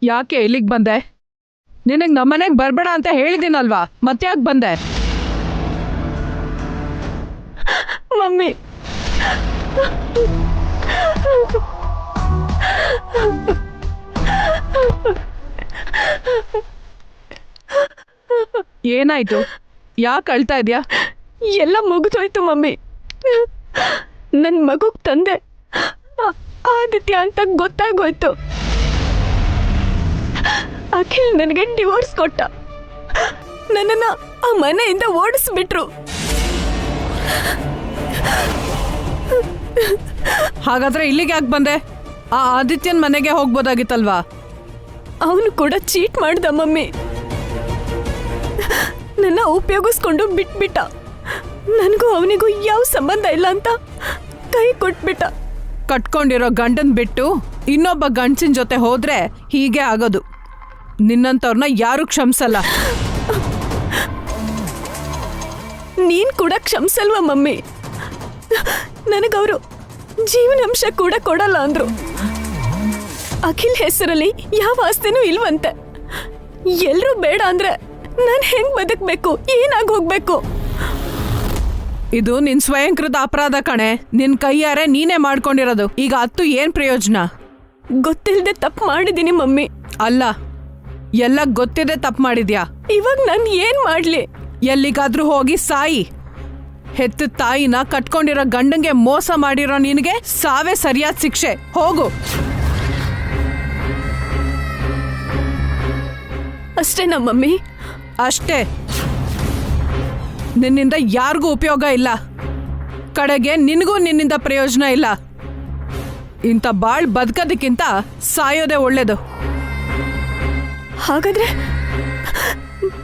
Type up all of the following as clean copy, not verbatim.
ಯಾಕೆ ಇಲ್ಲಿಗೆ ಬಂದೆ? ನಿನಗೆ ನಮ್ಮನೆಗೆ ಬರಬೇಡ ಅಂತ ಹೇಳಿದ್ದೀನಲ್ವಾ, ಮತ್ತೆ ಯಾಕೆ ಬಂದೆ? ಮಮ್ಮಿ, ಏನಾಯ್ತು? ಯಾಕೆ ಅಳ್ತಾ ಇದೆಯಾ? ಎಲ್ಲ ಮುಗಿದೋಯ್ತು ಮಮ್ಮಿ. ನನ್ನ ಮಗುಗೆ ತಂದೆ ಆದಿತ್ಯ ಅಂತ ಗೊತ್ತಾಗೋಯ್ತು. ಅಖಿಲ್ ನನಗೆ ಡಿವೋರ್ಸ್ ಕೊಟ್ಟ. ನನ್ನನ್ನು ಆ ಮನೆಯಿಂದ ಓಡಿಸ್ಬಿಟ್ರು. ಹಾಗಾದ್ರೆ ಇಲ್ಲಿಗೆ ಯಾಕೆ ಬಂದೆ? ಆ ಆದಿತ್ಯನ ಮನೆಗೆ ಹೋಗ್ಬೋದಾಗಿತ್ತಲ್ವಾ? ಅವನು ಕೂಡ ಚೀಟ್ ಮಾಡ್ದ ಮಮ್ಮಿ. ನನ್ನ ಉಪಯೋಗಿಸ್ಕೊಂಡು ಬಿಟ್ಬಿಟ್ಟ. ನನಗೂ ಅವನಿಗೂ ಯಾವ ಸಂಬಂಧ ಇಲ್ಲ ಅಂತ ಕೈ ಕೊಟ್ಬಿಟ್ಟ. ಕಟ್ಕೊಂಡಿರೋ ಗಂಡನ್ ಬಿಟ್ಟು ಇನ್ನೊಬ್ಬ ಗಂಡಸಿನ ಜೊತೆ ಹೋದ್ರೆ ಹೀಗೆ ಆಗೋದು. ನಿನ್ನಂತವ್ರನ್ನ ಯಾರು ಕ್ಷಮಿಸಲ್ಲ. ನೀನ್ ಕೂಡ ಕ್ಷಮಿಸಲ್ವ ಮಮ್ಮಿ? ನನಗವರು ಜೀವನಾಂಶ ಕೂಡ ಕೊಡಲ್ಲ ಅಂದ್ರು. ಅಖಿಲ್ ಹೆಸರಲ್ಲಿ ಯಾವ ಆಸ್ತಿನೂ ಇಲ್ವಂತೆ. ಎಲ್ರೂ ಬೇಡ ಅಂದ್ರೆ ನಾನು ಹೆಂಗ್ ಬದುಕ್ಬೇಕು? ಏನಾಗಿ ಹೋಗ್ಬೇಕು? ಇದು ನಿನ್ ಸ್ವಯಂಕೃತ ಅಪರಾಧ ಕಣೆ. ನಿನ್ ಕೈಯಾರೆ ನೀನೇ ಮಾಡ್ಕೊಂಡಿರೋದು. ಈಗ ಹತ್ತು ಏನ್ ಪ್ರಯೋಜನ? ಗೊತ್ತಿಲ್ಲದೆ ತಪ್ಪು ಮಾಡಿದೀನಿ ಮಮ್ಮಿ. ಅಲ್ಲ, ಎಲ್ಲ ಗೊತ್ತಿದೆ ತಪ್ಪು ಮಾಡಿದ್ಯಾ. ಇವಾಗ ನಾನು ಏನ್ ಮಾಡ್ಲಿ? ಎಲ್ಲಿಗಾದ್ರೂ ಹೋಗಿ ಸಾಯಿ. ಹೆತ್ತ ತಾಯಿನ ಕಟ್ಕೊಂಡಿರೋ ಗಂಡಂಗೆ ಮೋಸ ಮಾಡಿರೋ ನಿನಗೆ ಸಾವೇ ಸರಿಯಾದ ಶಿಕ್ಷೆ. ಹೋಗು. ಅಷ್ಟೇನಾ ಮಮ್ಮಿ? ಅಷ್ಟೇ. ನಿನ್ನಿಂದ ಯಾರಿಗೂ ಉಪಯೋಗ ಇಲ್ಲ. ಕಡೆಗೆ ನಿನಗೂ ನಿನ್ನಿಂದ ಪ್ರಯೋಜನ ಇಲ್ಲ. ಇಂಥ ಬಾಳ್ ಬದುಕೋದಕ್ಕಿಂತ ಸಾಯೋದೇ ಒಳ್ಳೇದು. ಹಾಗಾದ್ರೆ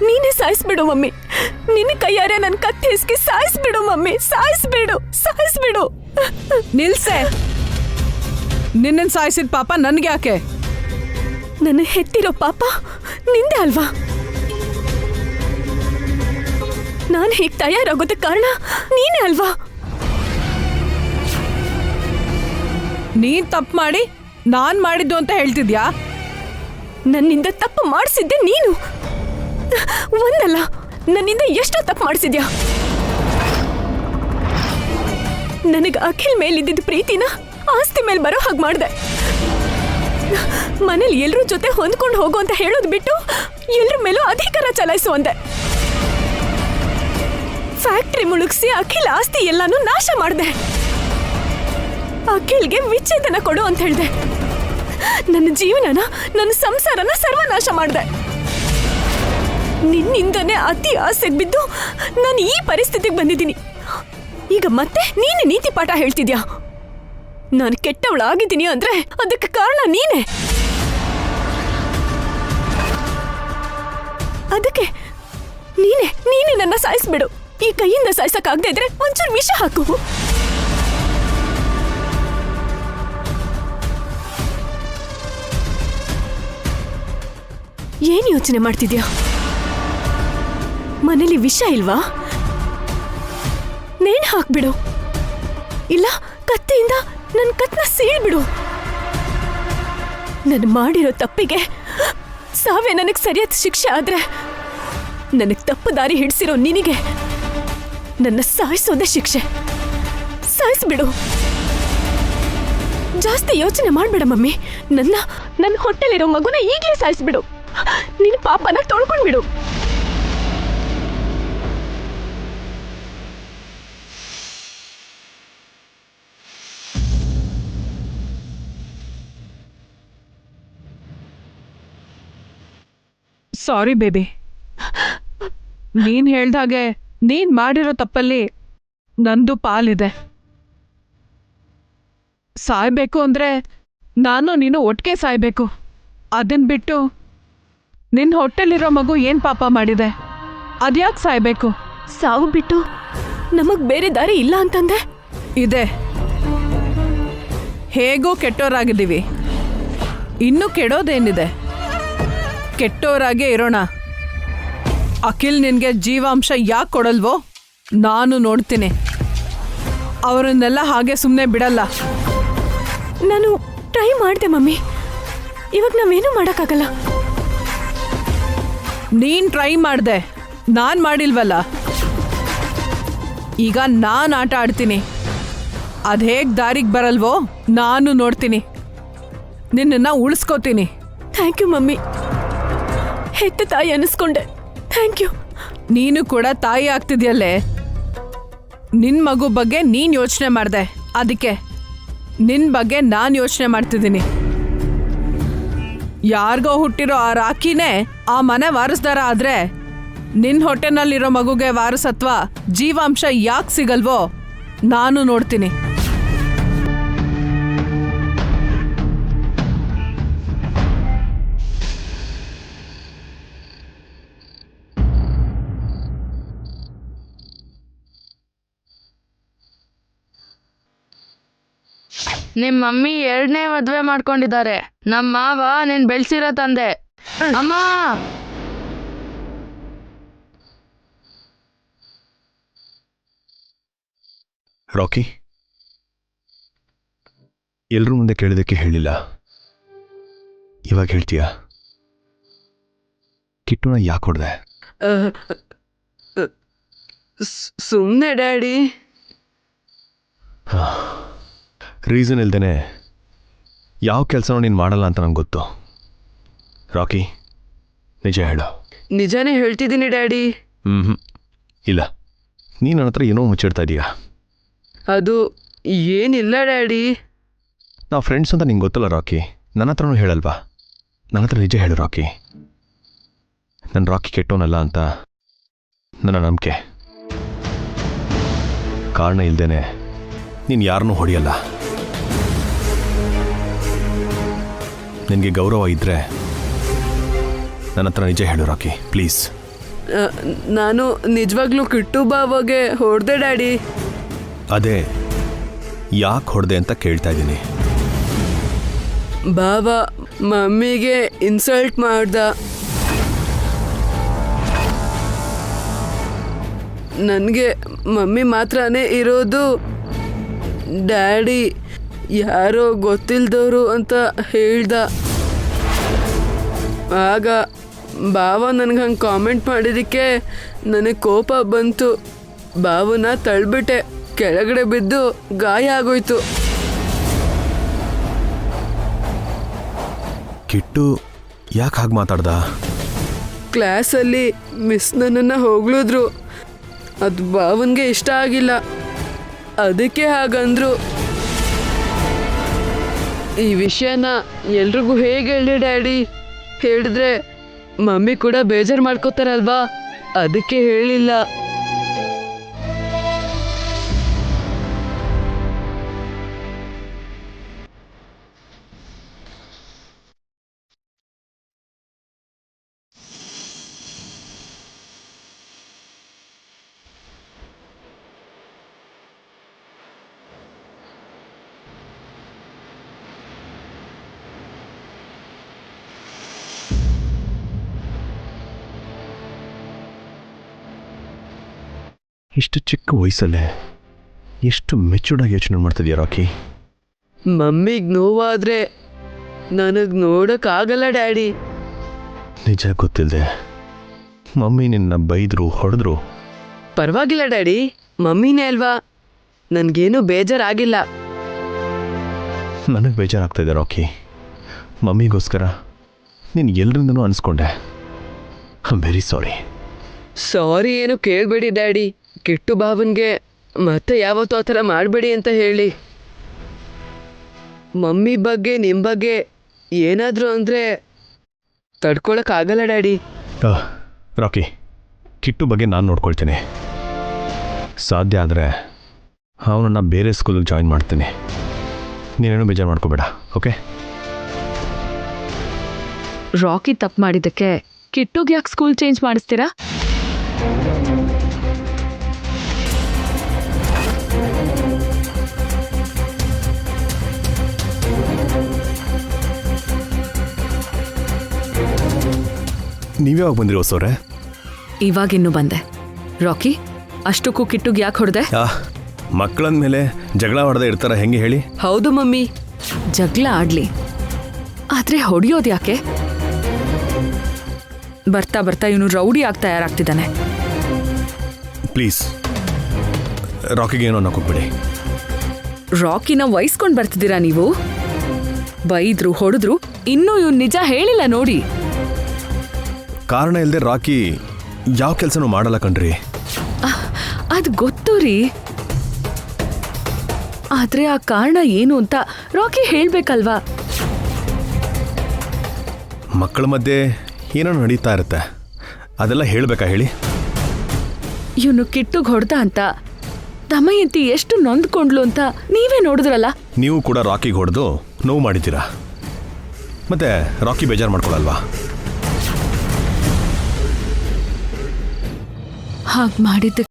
ನೀನೇ ಸಾಯಿಸ್ಬಿಡು ಮಮ್ಮಿ. ನಿನ್ನ ಕೈಯಾರೆ ನನ್ನ ಕತ್ತಿ ಹಿಸ್ಕಿ ಸಾಯಿಸ್ಬಿಡು ಮಮ್ಮಿ. ಸಾಯಿಸ್ಬಿಡು. ನಿಲ್ಸೆ. ನಿನ್ನನ್ ಸಾಯಿಸಿದ ಪಾಪ ನನ್ಗೆ ಯಾಕೆ? ನನ್ನ ಹೆತ್ತಿರೋ ಪಾಪ ನಿಂದೆ ಅಲ್ವಾ? ನಾನು ಹೀಗೆ ತಯಾರಾಗೋದಕ್ಕೆ ಕಾರಣ ನೀನೇ ಅಲ್ವಾ? ನೀನ್ ತಪ್ಪು ಮಾಡಿ ನಾನ್ ಮಾಡಿದ್ದು ಅಂತ ಹೇಳ್ತಿದ್ಯಾ? ನನ್ನಿಂದ ತಪ್ಪು ಮಾಡಿಸಿದ್ದೆ ನೀನು. ಒಂದಲ್ಲ, ನನ್ನಿಂದ ಎಷ್ಟೋ ತಪ್ಪು ಮಾಡಿಸಿದ್ಯಾ. ನನಗೆ ಅಖಿಲ್ ಮೇಲಿದ್ದ ಪ್ರೀತಿನ ಆಸ್ತಿ ಮೇಲೆ ಬರೋ ಹಾಗೆ ಮಾಡಿದೆ. ಮನೇಲಿ ಎಲ್ರ ಜೊತೆ ಹೊಂದ್ಕೊಂಡು ಹೋಗು ಅಂತ ಹೇಳೋದು ಬಿಟ್ಟು ಎಲ್ರ ಮೇಲೂ ಅಧಿಕಾರ ಚಲಾಯಿಸುವಂತೆ. ಫ್ಯಾಕ್ಟ್ರಿ ಮುಳುಗಿಸಿ ಅಖಿಲ್ ಆಸ್ತಿ ಎಲ್ಲಾನು ನಾಶ ಮಾಡಿದೆ. ಅಖಿಲ್ಗೆ ವಿಚ್ಛೇದನ ಕೊಡು ಅಂತ ಹೇಳಿದೆ. ನನ್ನ ಜೀವನನ, ನನ್ನ ಸಂಸಾರನ ಸರ್ವನಾಶ ಮಾಡಿದೆ. ನಿನ್ನಿಂದನೇ ಅತಿ ಆಸೆಗೆ ಬಿದ್ದು ನಾನು ಈ ಪರಿಸ್ಥಿತಿಗೆ ಬಂದಿದ್ದೀನಿ. ಈಗ ಮತ್ತೆ ನೀನೆ ನೀತಿ ಪಾಠ ಹೇಳ್ತಿದ್ಯಾ. ನಾನು ಕೆಟ್ಟವಳಾಗಿದ್ದೀನಿ ಅಂದ್ರೆ ಅದಕ್ಕೆ ಕಾರಣ ನೀನೆ. ಅದಕ್ಕೆ ನೀನೆ ನನ್ನ ಸಾಯಿಸ್ಬಿಡು. ಈ ಕೈಯಿಂದ ಸಾಯಿಸಕ್ಕಾಗದೇ ಇದ್ರೆ ಒಂಚೂರು ವಿಷ ಹಾಕು. ಏನ್ ಯೋಚನೆ ಮಾಡ್ತಿದ್ಯಾ? ಮನೇಲಿ ವಿಷ ಇಲ್ವಾ? ನೇಣು ಹಾಕ್ಬಿಡು. ಇಲ್ಲ, ಕತ್ತಿಯಿಂದ ನನ್ನ ಕತ್ನ ಸೀಳ್ಬಿಡು. ನಾನು ಮಾಡಿರೋ ತಪ್ಪಿಗೆ ಸಾವೇ ನನಗೆ ಸರಿಯಾದ ಶಿಕ್ಷೆ ಆದ್ರೆ ನನಗೆ ತಪ್ಪು ದಾರಿ ಹಿಡಿಸಿರೋ ನಿನಗೆ ನನ್ನ ಸಾಯಿಸೋದೇ ಶಿಕ್ಷೆ. ಸಾಯಿಸ್ಬಿಡು. ಜಾಸ್ತಿ ಯೋಚನೆ ಮಾಡ್ಬೇಡ ಮಮ್ಮಿ. ನನ್ನ ಹೊಟ್ಟೆಲಿರೋ ಮಗುನ ಈಗಲೇ ಸಾಯಿಸ್ಬಿಡು. ನಿನ್ನ ಪಾಪನ ತೊಳ್ಕೊಂಡ್ಬಿಡು. Sorry baby. ನೀನ್ ಹೇಳ್ದಾಗೆ ನೀನ್ ಮಾಡಿರೋ ತಪ್ಪಲ್ಲಿ ನಂದು ಪಾಲಿದೆ. ಸಾಯ್ಬೇಕು ಅಂದ್ರೆ ನಾನು ನೀನು ಒಟ್ಟಿಗೆ ಸಾಯ್ಬೇಕು. ಅದನ್ ಬಿಟ್ಟು ನಿನ್ನ ಹೊಟ್ಟೆಲಿರೋ ಮಗು ಏನ್ ಪಾಪ ಮಾಡಿದೆ? ಅದ್ಯಾಕೆ ಸಾಯ್ಬೇಕು? ಸಾವು ಬಿಟ್ಟು ನಮಗ್ ಬೇರೆ ದಾರಿ ಇಲ್ಲ ಅಂತಂದೆ? ಇದೆ. ಹೇಗೋ ಕೆಟ್ಟೋರಾಗಿದ್ದೀವಿ, ಇನ್ನೂ ಕೆಡೋದೇನಿದೆ? ಕೆಟ್ಟೋರಾಗೇ ಇರೋಣ. ಅಖಿಲ್ ನಿನ್ಗೆ ಜೀವಾಂಶ ಯಾಕೆ ಕೊಡಲ್ವೋ ನಾನು ನೋಡ್ತೀನಿ. ಅವರನ್ನೆಲ್ಲ ಹಾಗೆ ಸುಮ್ಮನೆ ಬಿಡಲ್ಲ. ನಾನು ಟ್ರೈ ಮಾಡಿದೆ ಮಮ್ಮಿ. ಇವಾಗ ನಾವೇನು ಮಾಡೋಕ್ಕಾಗಲ್ಲ. ನೀನ್ ಟ್ರೈ ಮಾಡ್ದೆ, ನಾನ್ ಮಾಡಿಲ್ವಲ್ಲ. ಈಗ ನಾನ್ ಆಟ ಆಡ್ತೀನಿ. ಅದ್ ಹೇಗ್ ದಾರಿಗೆ ಬರಲ್ವೋ ನಾನು ನೋಡ್ತೀನಿ. ನಿನ್ನನ್ನ ಉಳಿಸ್ಕೋತೀನಿ. Thank you mummy. ಹೆತ್ತ ತಾಯಿ ಅನಿಸ್ಕೊಂಡೆ. Thank you. ನೀನು ಕೂಡ ತಾಯಿ ಆಗ್ತಿದ್ಯಲ್ಲೇ. ನಿನ್ ಮಗು ಬಗ್ಗೆ ನೀನ್ ಯೋಚನೆ ಮಾಡ್ದೆ, ಅದಕ್ಕೆ ನಿನ್ ಬಗ್ಗೆ ನಾನ್ ಯೋಚನೆ ಮಾಡ್ತಿದ್ದೀನಿ. ಯಾರಿಗೋ ಹುಟ್ಟಿರೋ ಆ ರಾಖಿನೇ ಆ ಮನೆ ವಾರಸ್ದಾರ ಆದ್ರೆ ನಿನ್ ಹೊಟ್ಟೆನಲ್ಲಿರೋ ಮಗುಗೆ ವಾರಸತ್ವ ಜೀವಾಂಶ ಯಾಕೆ ಸಿಗಲ್ವೋ ನಾನು ನೋಡ್ತೀನಿ. ನಿಮ್ ಮಮ್ಮಿ 2ನೇ ಮದ್ವೆ ಮಾಡ್ಕೊಂಡಿದ್ದಾರೆ. ನಮ್ಮ ಮಾವ ನೀನ್ ಬೆಳ್ಸಿರೋ ತಂದೆ. ಅಮ್ಮ, ರಾಕಿ, ಎಲ್ರೂ ಮುಂದೆ ಕೇಳಿದಕ್ಕೆ ಹೇಳಿಲ್ಲ, ಇವಾಗ ಹೇಳ್ತೀಯ? ಕಿಟ್ಟುನ ಯಾಕೆ ಹೊಡೆದೆ? ಸುಮ್ನೆ ಡ್ಯಾಡಿ. ರೀಸನ್ ಇಲ್ದೇನೆ ಯಾವ ಕೆಲಸನೂ ನೀನು ಮಾಡಲ್ಲ ಅಂತ ನಂಗೆ ಗೊತ್ತು. ರಾಕಿ, ನಿಜ ಹೇಳು. ನಿಜಾನೇ ಹೇಳ್ತಿದ್ದೀನಿ ಡ್ಯಾಡಿ. ಇಲ್ಲ, ನೀನು ನನ್ನ ಹತ್ರ ಏನೋ ಮುಚ್ಚಿಡ್ತಾ ಇದೀಯ. ಅದು ಏನಿಲ್ಲ ಡ್ಯಾಡಿ. ನಾವು ಫ್ರೆಂಡ್ಸ್ ಅಂತ ನಿಂಗೆ ಗೊತ್ತಲ್ಲ ರಾಕಿ. ನನ್ನ ಹತ್ರನೂ ಹೇಳಲ್ವಾ? ನನ್ನ ಹತ್ರ ನಿಜ ಹೇಳು ರಾಕಿ. ನನ್ನ ರಾಕಿ ಕೆಟ್ಟೋನಲ್ಲ ಅಂತ ನನ್ನ ನಂಬಿಕೆ. ಕಾರಣ ಇಲ್ದೇನೆ ನೀನು ಯಾರನ್ನೂ ಹೊಡೆಯಲ್ಲ. ನಿನಗೆ ಗೌರವ ಇದ್ದರೆ ನನ್ನ ಹತ್ರ ನಿಜ ಹೇಳು ರಾಕಿ, ಪ್ಲೀಸ್. ನಾನು ನಿಜವಾಗ್ಲೂ ಕಿಟ್ಟು ಬಾವಾಗೆ ಹೊಡೆದೆ ಡ್ಯಾಡಿ. ಅದೇ ಯಾಕೆ ಹೊಡೆದೆ ಅಂತ ಕೇಳ್ತಾ ಇದ್ದೀನಿ. ಬಾವ ಮಮ್ಮಿಗೆ ಇನ್ಸಲ್ಟ್ ಮಾಡ್ದ. ನನಗೆ ಮಮ್ಮಿ ಮಾತ್ರನೇ ಇರೋದು. ಡ್ಯಾಡಿ ಯಾರೋ ಗೊತ್ತಿಲ್ದವರು ಅಂತ ಹೇಳ್ದ. ಆಗ ಬಾವ ನನಗೆ ಹಂಗೆ ಕಾಮೆಂಟ್ ಮಾಡಿದ್ದಕ್ಕೆ ನನಗೆ ಕೋಪ ಬಂತು. ಬಾವನ ತಳ್ಬಿಟ್ಟೆ. ಕೆಳಗಡೆ ಬಿದ್ದು ಗಾಯ ಆಗೋಯ್ತು. ಕಿಟ್ಟು ಯಾಕೆ ಹಾಗೆ ಮಾತಾಡ್ದ? ಕ್ಲಾಸಲ್ಲಿ ಮಿಸ್ ನನ್ನನ್ನು ಹೊಗಳಿದ್ರು. ಅದು ಬಾವನ್ಗೆ ಇಷ್ಟ ಆಗಿಲ್ಲ, ಅದಕ್ಕೆ ಹಾಗಂದ್ರು. ಈ ವಿಷಯನ ಎಲ್ರಿಗೂ ಹೇಗೆ ಹೇಳಿ ಡ್ಯಾಡಿ? ಹೇಳಿದ್ರೆ ಮಮ್ಮಿ ಕೂಡ ಬೇಜಾರು ಮಾಡ್ಕೋತಾರಲ್ವಾ, ಅದಕ್ಕೆ ಹೇಳಿಲ್ಲ. ಇಷ್ಟು ಚಿಕ್ಕ ವಯಸ್ಸಲ್ಲೇ ಎಷ್ಟು ಮೆಚೂರ್ಡಾಗಿ ಯೋಚನೆ ಮಾಡ್ತಿದ್ಯಾ ರಾಕಿ? ಮಮ್ಮಿಗೆ ನೋವಾದ್ರೆ ನನಗೆ ನೋಡೋಕ್ಕಾಗಲ್ಲ ಡ್ಯಾಡಿ. ನಿಜ ಗೊತ್ತಿಲ್ಲದೆ ಮಮ್ಮಿ ನಿನ್ನ ಬೈದ್ರು ಹೊಡೆದ್ರು. ಪರವಾಗಿಲ್ಲ ಡ್ಯಾಡಿ, ಮಮ್ಮಿನೇ ಅಲ್ವಾ, ನನಗೇನು ಬೇಜಾರಾಗಿಲ್ಲ. ನನಗೆ ಬೇಜಾರಾಗ್ತಾಯಿದೆ ರಾಕಿ. ಮಮ್ಮಿಗೋಸ್ಕರ ನೀನು ಎಲ್ಲರಿಂದನೂ ಅನಿಸ್ಕೊಂಡೆ. I am very sorry. Sorry ಏನು ಕೇಳಬೇಡಿ ಡ್ಯಾಡಿ. ಕಿಟ್ಟು ಬಾವನ್ಗೆ ಮತ್ತೆ ಯಾವತ್ತೂ ಆ ಥರ ಮಾಡಬೇಡಿ ಅಂತ ಹೇಳಿ. ಮಮ್ಮಿ ಬಗ್ಗೆ ನಿಮ್ಮ ಬಗ್ಗೆ ಏನಾದರೂ ಅಂದರೆ ತಡ್ಕೊಳಕ್ಕಾಗಲ್ಲ ಡ್ಯಾಡಿ. ರಾಕಿ, ಕಿಟ್ಟು ಬಗ್ಗೆ ನಾನು ನೋಡ್ಕೊಳ್ತೀನಿ. ಸಾಧ್ಯ ಆದರೆ ಅವನನ್ನು ಬೇರೆ ಸ್ಕೂಲಿಗೆ ಜಾಯಿನ್ ಮಾಡ್ತೀನಿ. ನೀನೇನು ಬೇಜಾರು ಮಾಡ್ಕೋಬೇಡ, ಓಕೆ? ರಾಕಿ ತಪ್ಪು ಮಾಡಿದ್ದಕ್ಕೆ ಕಿಟ್ಟುಗೆ ಯಾಕೆ ಸ್ಕೂಲ್ ಚೇಂಜ್ ಮಾಡಿಸ್ತೀರಾ? ನೀವ್ಯಾವಾಗ ಬಂದಿರೋ ಸೋರೆ? ಇವಾಗಿನ್ನೂ ಬಂದೆ. ರಾಕಿ, ಅಷ್ಟಕ್ಕೂ ಕಿಟ್ಟುಗೆ ಯಾಕೆ ಹೊಡೆದೆ? ಮಕ್ಕಳಂದ ಮೇಲೆ ಜಗಳ ಹೊಡೆದೇ ಇರ್ತಾರ ಹೆಂಗೆ ಹೇಳಿ? ಹೌದು ಮಮ್ಮಿ. ಜಗಳ ಆಡ್ಲಿ, ಆದ್ರೆ ಹೊಡಿಯೋದು ಯಾಕೆ? ಬರ್ತಾ ಬರ್ತಾ ಇವನು ರೌಡಿ ಆಗಿ ತಯಾರಾಗ್ತಿದ್ದಾನೆ. ಪ್ಲೀಸ್ ರಾಕಿಗೆ ಏನೋ ಅನ್ನೋಕ್ಕೋಗ್ಬಿಡಿ. ರಾಕಿನ ವಹಿಸ್ಕೊಂಡ್ ಬರ್ತಿದ್ದೀರಾ ನೀವು? ಬೈದ್ರು ಹೊಡೆದ್ರು ಇನ್ನೂ ಇವ್ನು ನಿಜ ಹೇಳಿಲ್ಲ ನೋಡಿ. ಕಾರಣ ಇಲ್ಲದೆ ರಾಕಿ ಯಾವ ಕೆಲಸನೂ ಮಾಡಲ್ಲ ಕಣ್ರಿ. ಅದು ಗೊತ್ತು ರೀ, ಆದ್ರೆ ಆ ಕಾರಣ ಏನು ಅಂತ ರಾಕಿ ಹೇಳ್ಬೇಕಲ್ವಾ? ಮಕ್ಕಳ ಮಧ್ಯೆ ಏನೋ ನಡೀತಾ ಇರುತ್ತೆ, ಅದೆಲ್ಲ ಹೇಳಬೇಕಾ ಹೇಳಿ? ಇವನು ಕಿಟ್ಟುಗ್ ಹೊಡ್ದ ಅಂತ ದಮಯಂತಿ ಎಷ್ಟು ನೊಂದ್ಕೊಂಡ್ಲು ಅಂತ ನೀವೇ ನೋಡಿದ್ರಲ್ಲ. ನೀವು ಕೂಡ ರಾಕಿಗೆ ಹೊಡೆದು ನೋವು ಮಾಡಿದ್ದೀರಾ, ಮತ್ತೆ ರಾಕಿ ಬೇಜಾರು ಮಾಡ್ಕೊಳಲ್ವಾ? ಹಾಗೆ ಮಾಡಿದ್ದ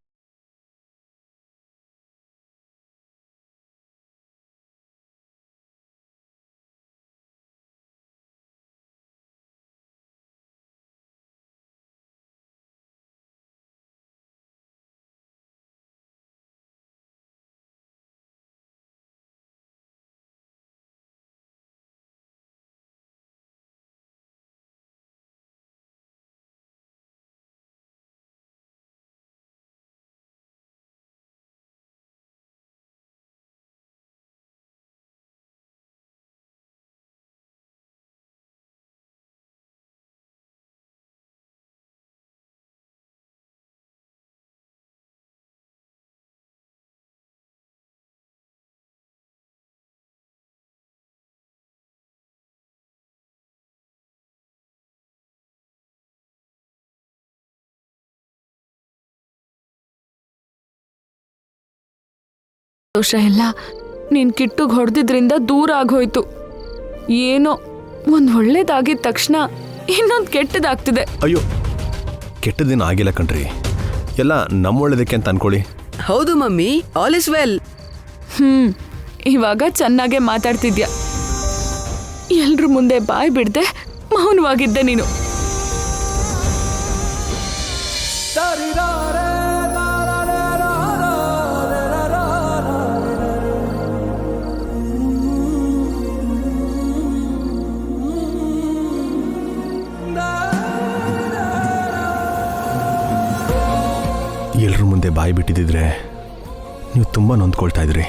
ದೋಷ ಎಲ್ಲ ನೀನ್ ಕಿಟ್ಟುಗ್ ಹೊಡೆದಿದ್ರಿಂದ ದೂರ ಆಗೋಯ್ತು. ಏನೋ ಒಂದ್ ಒಳ್ಳೇದಾಗಿದ ತಕ್ಷಣ ಇನ್ನೊಂದು ಕೆಟ್ಟದಾಗ್ತಿದೆ. ಅಯ್ಯೋ, ಕೆಟ್ಟದೇನು ಆಗಿಲ್ಲ ಕಣ್ರಿ, ಎಲ್ಲ ನಮ್ಮ ಒಳ್ಳೇದಕ್ಕೆ ಅಂತ ಅನ್ಕೊಳ್ಳಿ. ಹೌದು ಮಮ್ಮಿ, ಆಲ್ ಇಸ್ ವೆಲ್. ಇವಾಗ ಚೆನ್ನಾಗೆ ಮಾತಾಡ್ತಿದ್ಯಾ. ಎಲ್ರ ಮುಂದೆ ಬಾಯ್ ಬಿಡ್ದೆ ಮೌನವಾಗಿದ್ದೆ ನೀನು. ಎಲ್ಲರ ಮುಂದೆ ಬಾಯಿ ಬಿಟ್ಟಿದ್ದಿದ್ರೆ ನೀವು ತುಂಬ ನೊಂದ್ಕೊಳ್ತಾ ಇದ್ರಿ.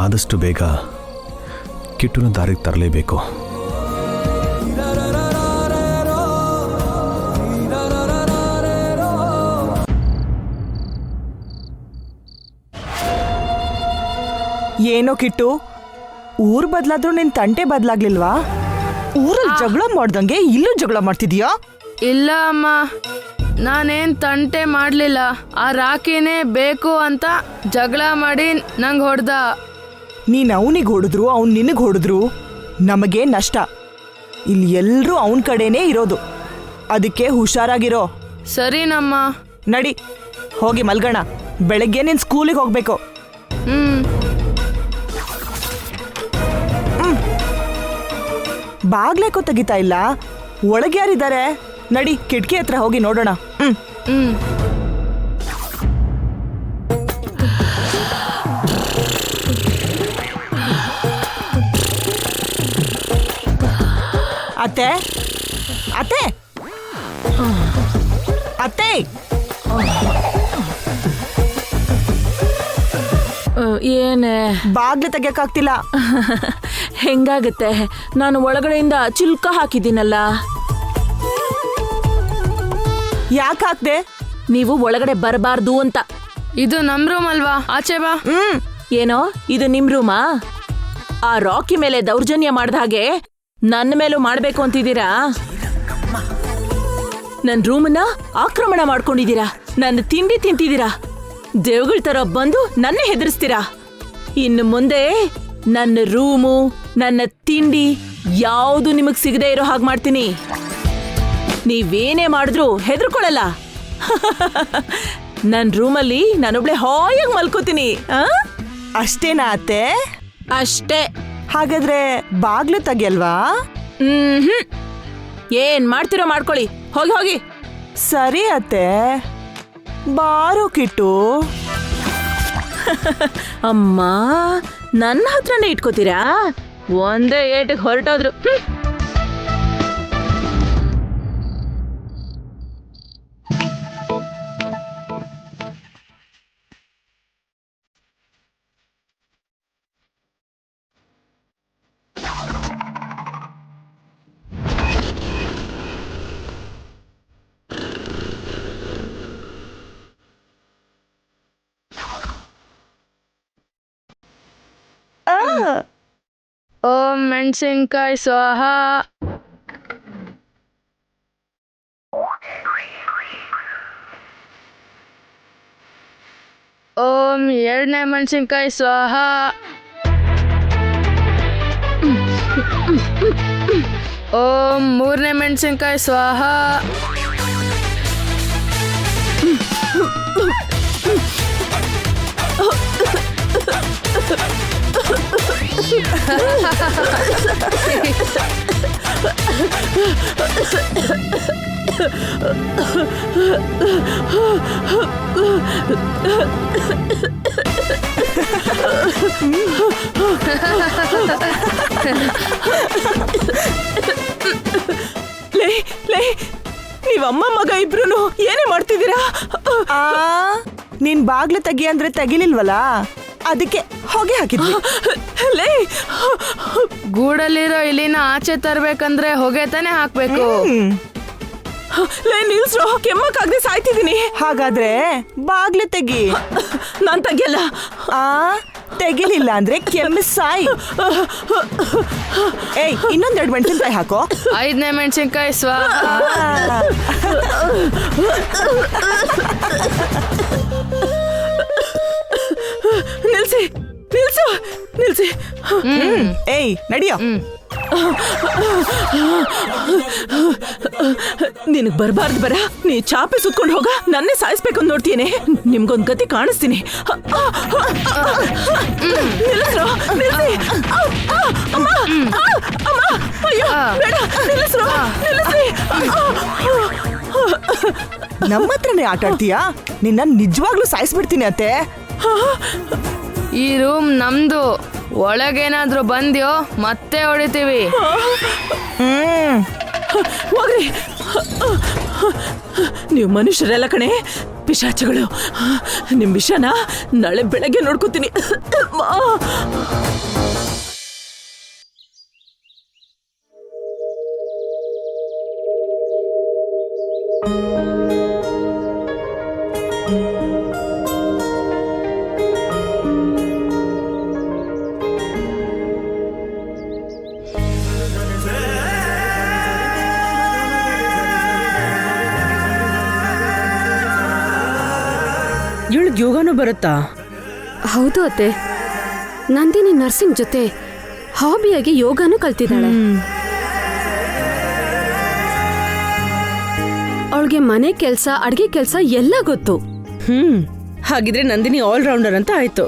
ಆದಷ್ಟು ಬೇಗ ಕಿಟ್ಟುನ ದಾರಿಗೆ ತರಲೇಬೇಕು. ಏನೋ ಕಿಟ್ಟು, ಊರ್ ಬದಲಾದ್ರೂ ನಿನ್ ತಂಟೆ ಬದಲಾಗ್ಲಿಲ್ವಾ? ಊರಲ್ಲಿ ಜಗಳ ಮಾಡ್ದಂಗೆ ಇಲ್ಲೂ ಜಗಳ ಮಾಡ್ತಿದ್ಯಾ? ಇಲ್ಲ ಅಮ್ಮ, ನಾನೇನ್ ತಂಟೆ ಮಾಡ್ಲಿಲ್ಲ. ಆ ರಾಕಿನೇ ಬೇಕು ಅಂತ ಜಗಳ ಮಾಡಿ ನಂಗೆ ಹೊಡೆದ. ನೀನ್ ಅವನಿಗೆ ಹೊಡೆದ್ರು ಅವ್ನು ನಿನಗೆ ಹೊಡೆದ್ರು ನಮಗೆ ನಷ್ಟ. ಇಲ್ಲಿ ಎಲ್ರೂ ಅವನ ಕಡೆನೇ ಇರೋದು, ಅದಕ್ಕೆ ಹುಷಾರಾಗಿರೋ. ಸರಿನಮ್ಮ. ನಡಿ ಹೋಗಿ ಮಲ್ಗಣ, ಬೆಳಗ್ಗೆ ನೀನ್ ಸ್ಕೂಲಿಗೆ ಹೋಗ್ಬೇಕು. ಬಾಗ್ಲೇಕೋ ತೆಗಿತಾ ಇಲ್ಲ, ಒಳಗೆ ಯಾರಿದ್ದಾರೆ? ನಡಿ ಕಿಟಕಿ ಹತ್ರ ಹೋಗಿ ನೋಡೋಣ. ಅತ್ತೆ ಅತ್ತೆ ಅತ್ತೆ, ಏನೇ ಬಾಗ್ಲು ತೆಗಿಯಕ್ಕಾಗ್ತಿಲ್ಲ. ಹೆಂಗಾಗತ್ತೆ? ನಾನು ಒಳಗಡೆಯಿಂದ ಚಿಲ್ಕ ಹಾಕಿದ್ದೀನಲ್ಲ. ಯಾಕೆ ಹಾಕ್ದೆ? ನೀವು ಒಳಗಡೆ ಬರಬಾರ್ದು ಅಂತ. ಇದು ನಮ್ ರೂಮ್ ಅಲ್ವಾ, ಆಚೆ ಬಾ. ಏನೋ ಇದು ನಿಮ್ ರೂಮಾ? ಆ ರಾಕಿ ಮೇಲೆ ದೌರ್ಜನ್ಯ ಮಾಡ್ದ ಹಾಗೆ ನನ್ನ ಮೇಲೂ ಮಾಡ್ಬೇಕು ಅಂತಿದ್ದೀರಾ? ನನ್ ರೂಮನ್ನ ಆಕ್ರಮಣ ಮಾಡ್ಕೊಂಡಿದ್ದೀರಾ, ನನ್ನ ತಿಂಡಿ ತಿಂತಿದ್ದೀರಾ, ದೇವ್ಗಳ ತರ ಬಂದು ನನ್ನ ಹೆದರ್ಸ್ತೀರಾ. ಇನ್ನು ಮುಂದೆ ನನ್ನ ರೂಮು, ನನ್ನ ತಿಂಡಿ ಯಾವುದು ನಿಮಗ್ ಸಿಗದೆ ಇರೋ ಹಾಗೆ ಮಾಡ್ತೀನಿ. ನೀವೇನೇ ಮಾಡಿದ್ರು ಹೆದರ್ಕೊಳ್ಳಲ್ಲ. ನನ್ ರೂಮಲ್ಲಿ ನಾನೊಬ್ಳೆ ಹಾಯಾಗಿ ಮಲ್ಕೋತೀನಿ. ಅಷ್ಟೇನಾ ಅತ್ತೆ? ಅಷ್ಟೇ. ಹಾಗಾದ್ರೆ ಬಾಗ್ಲು ತೆಗಿಯಲ್ವಾ? ಏನ್ ಮಾಡ್ತಿರೋ ಮಾಡ್ಕೊಳ್ಳಿ, ಹೋಗಿ ಹೋಗಿ. ಸರಿ ಅತ್ತೆ, ಬಾರೋ ಕಿಟ್ಟು. ಅಮ್ಮ, ನನ್ನ ಹತ್ರನೇ ಇಟ್ಕೋತೀರಾ? ಒಂದೇ ಏಟಿಗೆ ಹೊರಟೋದ್ರು. ಓಂ ಮೆಣಸಿನ್ಕಾಯಿ ಸ್ವಾಹ. ಓಂ 2ನೇ ಮೆಣಸಿನ್ಕಾಯಿ ಸ್ವಾಹ. ಓಂ 3ನೇ ಮೆಣಸಿನ್ಕಾಯಿ ಸ್ವಾಹ. ಲೇ ನೀವಮ್ಮ ಮಗ ಇಬ್ರು ಏನೇ ಮಾಡ್ತಿದ್ದೀರಾ? ನೀನ್ ಬಾಗ್ಲು ತೆಗಿ ಅಂದ್ರೆ ತೆಗಿಲಿಲ್ವಲ್ಲ, ಅದಕ್ಕೆ ಹೊಗೆ ಹಾಕಿದ್ವಿ. ಲೇ ಗೂಡಲ್ಲಿರೋ ಇಲಿನ ಆಚೆ ತರ್ಬೇಕಂದ್ರೆ ಹೊಗೆ ತಾನೇ ಹಾಕ್ಬೇಕು. ಲೇ ನಿಲ್ಸ್ರೋ, ಕೆಮ್ಮಕ್ಕಾಗದೆ ಸಾಯ್ತಿದ್ದೀನಿ. ಹಾಗಾದ್ರೆ ಬಾಗ್ಲು ತೆಗಿ. ನಾನ್ ತೆಗಿಯಲ್ಲ. ತೆಗಿಲಿಲ್ಲ ಅಂದ್ರೆ ಕೆಮ್ಮಿ ಸಾಯಿ. ಏಯ್, ಇನ್ನೊಂದೆರಡು ಮೆಣಸಿನ್ಕಾಯಿ ಹಾಕೋ. 5ನೇ ಮೆಣಸಿನ್ಕಾಯಿ ಸ್ವಾಹ. ನಿಲ್ಸಿ ನಿಲ್ಸು ನಿಲ್ಸಿ. ಏಯ್, ನಡಿಯೋ. ನಿನಗ್ ಬರ್ಬಾರ್ದು ಬರ. ನೀ ಚಾಪೆ ಸುತ್ಕೊಂಡು ಹೋಗ, ನನ್ನೇ ಸಾಯಿಸ್ಬೇಕು ಅಂತ ನೋಡ್ತೀನಿ. ನಿಮ್ಗೊಂದ್ ಗತಿ ಕಾಣಿಸ್ತೀನಿ. ನಿಲ್ಲಿಸ್ರೋ, ನಿಲ್ಸಿ. ಅಮ್ಮ, ಅಮ್ಮ, ಅಯ್ಯೋ ಬೇಡ, ನಿಲ್ಲಿಸ್ರೋ, ನಿಲ್ಲಿಸ್ರಿ. ನಮ್ಮ ಹತ್ರನೇ ಆಟ ಆಡ್ತೀಯಾ? ನಿನ್ನ ನಿಜವಾಗ್ಲೂ ಸಾಯಿಸ್ಬಿಡ್ತೀನಿ ಅತ್ತೆ. ಈ ರೂಮ್ ನಮ್ದು. ಒಳಗೇನಾದ್ರೂ ಬಂದ್ಯೋ ಮತ್ತೆ ಹೊಡಿತೀವಿ. ಹೋಗ್ರಿ. ನೀವು ಮನುಷ್ಯರೆಲ್ಲ ಕಣೆ, ಪಿಶಾಚಿಗಳು. ನಿಮ್ ವಿಷಯನ ನಾಳೆ ಬೆಳಗ್ಗೆ ನೋಡ್ಕೋತೀನಿ. ಇವಳಿಗೆ ಯೋಗನೂ ಬರುತ್ತಾ? ಹೌದು ಅತ್ತೆ, ನಂದಿನಿ ನರ್ಸಿಂಗ್ ಜೊತೆ ಹಾಬಿಯಾಗಿ ಯೋಗನೂ ಕಲ್ತಿದ್ದಾಳೆ. ಅವಳಿಗೆ ಮನೆ ಕೆಲಸ, ಅಡ್ಗೆ ಕೆಲಸ ಎಲ್ಲ ಗೊತ್ತು. ಹಾಗಿದ್ರೆ ನಂದಿನಿ ಆಲ್ ರೌಂಡರ್ ಅಂತ ಆಯ್ತು.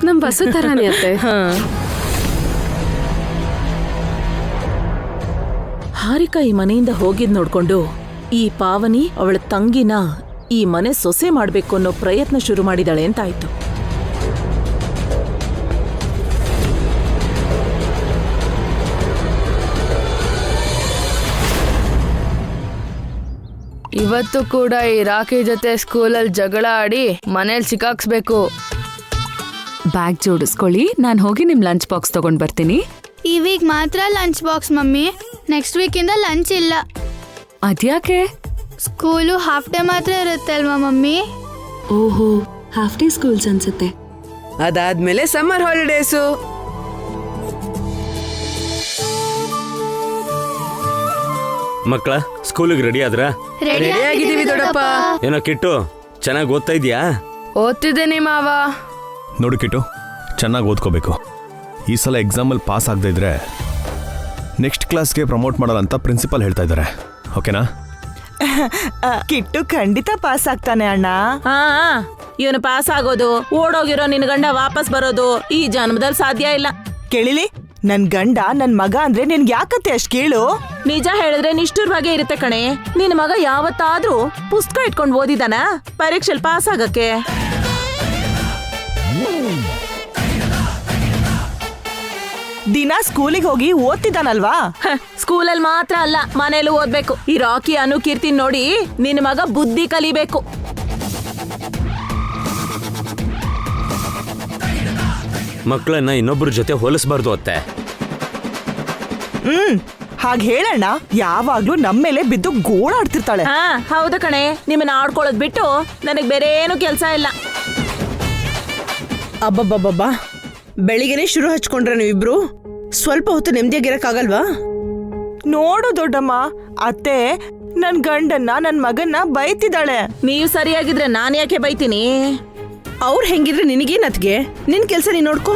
ನಮ್ ಬಸ್ಸು ತರಾನೇ ಅತ್ತೆ. ಹಾರಿಕಾ ಈ ಮನೆಯಿಂದ ಹೋಗಿದ್ ನೋಡ್ಕೊಂಡು ಈ ಪಾವನಿ ಅವಳ ತಂಗಿನ ಈ ಮನೆ ಸೊಸೆ ಮಾಡ್ಬೇಕು ಅನ್ನೋ ಪ್ರಯತ್ನ ಶುರು ಮಾಡಿದಾಳೆ ಅಂತ ಆಯ್ತು. ಇವತ್ತು ಕೂಡ ಈ ರಾಖಿ ಜೊತೆ ಸ್ಕೂಲಲ್ಲಿ ಜಗಳ ಆಡಿ ಮನೇಲಿ ಸಿಕ್ಕಾಕ್ಸ್ಬೇಕು. ಬ್ಯಾಗ್ ಜೋಡಿಸ್ಕೊಳ್ಳಿ, ನಾನು ಹೋಗಿ ನಿಮ್ ಲಂಚ್ ಬಾಕ್ಸ್ ತಗೊಂಡ್ ಬರ್ತೀನಿ. ಈ ವೀಕ್ ಮಾತ್ರ ಲಂಚ್ ಬಾಕ್ಸ್ ಮಮ್ಮಿ, ನೆಕ್ಸ್ಟ್ ವೀಕಿಂದ ಲಂಚ್ ಇಲ್ಲ. ಅದ್ಯಾಕೆ? ಸ್ಕೂಲು ಹಾಫ್ ಡೇ ಮಾತ್ರ ಇರುತ್ತೆ ಅಲ್ವಾ ಮಮ್ಮಿ? ಓಹೋ, ಹಾಫ್ ಡೇ ಸ್ಕೂಲ್ಸ್ ಅನ್ಸುತ್ತೆ. ಅದಾದ್ಮೇಲೆ ಸಮ್ಮರ್ ಹಾಲಿಡೇಸು. ಮಕ್ಕಳ ಸ್ಕೂಲಿಗೆ ರೆಡಿ ಆದ್ರ? ರೆಡಿ ಆಗಿದ್ದೀವಿ ದೊಡ್ಡಪ್ಪ. ಏನೋ ಕಿಟ್ಟು, ಚೆನ್ನಾಗಿ ಓದ್ತಾ ಇದೀಯಾ? ಓದ್ತಿದ್ದೇನೆ ಮಾವ. ನೋಡು ಕಿಟ್ಟು, ಚೆನ್ನಾಗಿ ಓದ್ಕೋಬೇಕು. ಈ ಸಲ ಎಕ್ಸಾಮಲ್ಲಿ ಪಾಸ್ ಆಗದೆ ಇದ್ರೆ ನೆಕ್ಸ್ಟ್ ಕ್ಲಾಸ್ಗೆ ಪ್ರಮೋಟ್ ಮಾಡಲ್ಲ ಅಂತ ಪ್ರಿನ್ಸಿಪಲ್ ಹೇಳ್ತಾ ಇದ್ದಾರೆ. ಓಕೆನಾ? ಕಿಟ್ಟು ಖಂಡಿತ ಪಾಸ್ ಆಗ್ತಾನೆ ಅಣ್ಣ. ಇವನು ಪಾಸ್ ಆಗೋದು, ಓಡೋಗಿರೋ ನಿನ್ ಗಂಡ ವಾಪಸ್ ಬರೋದು ಈ ಜನ್ಮದಲ್ಲಿ ಸಾಧ್ಯ ಇಲ್ಲ. ಕೇಳಿಲಿ, ನನ್ ಗಂಡ ನನ್ ಮಗ ಅಂದ್ರೆ ನಿನ್ಗೆ ಯಾಕತ್ತೆ ಅಷ್ಟ್ ಕೇಳು? ನಿಜ ಹೇಳಿದ್ರೆ ನಿಷ್ಠುರವಾಗೇ ಇರುತ್ತೆ ಕಣೆ. ನಿನ್ ಮಗ ಯಾವತ್ತಾದ್ರೂ ಪುಸ್ತಕ ಇಟ್ಕೊಂಡು ಓದಿದಾನ ಪರೀಕ್ಷೆಲ್ ಪಾಸ್ ಆಗಕ್ಕೆ? ದಿನ ಸ್ಕೂಲಿಗೆ ಹೋಗಿ ಓದ್ತಿದ್ದಾನಲ್ವಾ? ಸ್ಕೂಲಲ್ಲಿ ಮಾತ್ರ ಅಲ್ಲ, ಮನೇಲೂ ಓದ್ಬೇಕು. ಈ ರಾಕಿ ಅನು ಕೀರ್ತಿ ನೋಡಿ ನಿನ್ ಮಗ ಬುದ್ಧಿ ಕಲಿಬೇಕು. ಮಕ್ಕಳನ್ನ ಇನ್ನೊಬ್ಬರ ಜೊತೆ ಹೋಲಿಸ್ಬಾರ್ದು ಅತ್ತೆ. ಹಾಗೆ ಹೇಳಣ್ಣ, ಯಾವಾಗ್ಲೂ ನಮ್ಮೇಲೆ ಬಿದ್ದು ಗೋಳಾಡ್ತಿರ್ತಾಳೆ. ಹಾ ಹೌದು ಕಣೆ, ನಿಮ್ಮನ್ನ ಆಡ್ಕೊಳ್ಳೋದ್ ಬಿಟ್ಟು ನನಗ್ ಬೇರೆ ಏನು ಕೆಲ್ಸ ಇಲ್ಲ. ಅಬ್ಬಬ್ಬಬ್ಬಬ್ಬಾ, ಬೆಳಿಗ್ಗೆನೆ ಶುರು ಹಚ್ಕೊಂಡ್ರೆ ನೀವಿಬ್ರು ಸ್ವಲ್ಪ ಹೊತ್ತು ನೆಮ್ಮದಿಯಾಗಿರಕ್ಕಾಗಲ್ವಾ? ನೋಡು ದೊಡ್ಡಮ್ಮ, ಅತ್ತೆ ನನ್ ಗಂಡನ್ನ ನನ್ ಮಗನ್ನ ಬೈತಿದ್ದಾಳೆ. ನೀವು ಸರಿಯಾಗಿದ್ರೆ ನಾನ್ ಯಾಕೆ ಬೈತೀನಿ? ಅವ್ರು ಹೆಂಗಿದ್ರೆ ನಿನಗೇನತ್ಗೆ? ನಿನ್ ಕೆಲ್ಸ ನೀನ್ ನೋಡ್ಕೋ.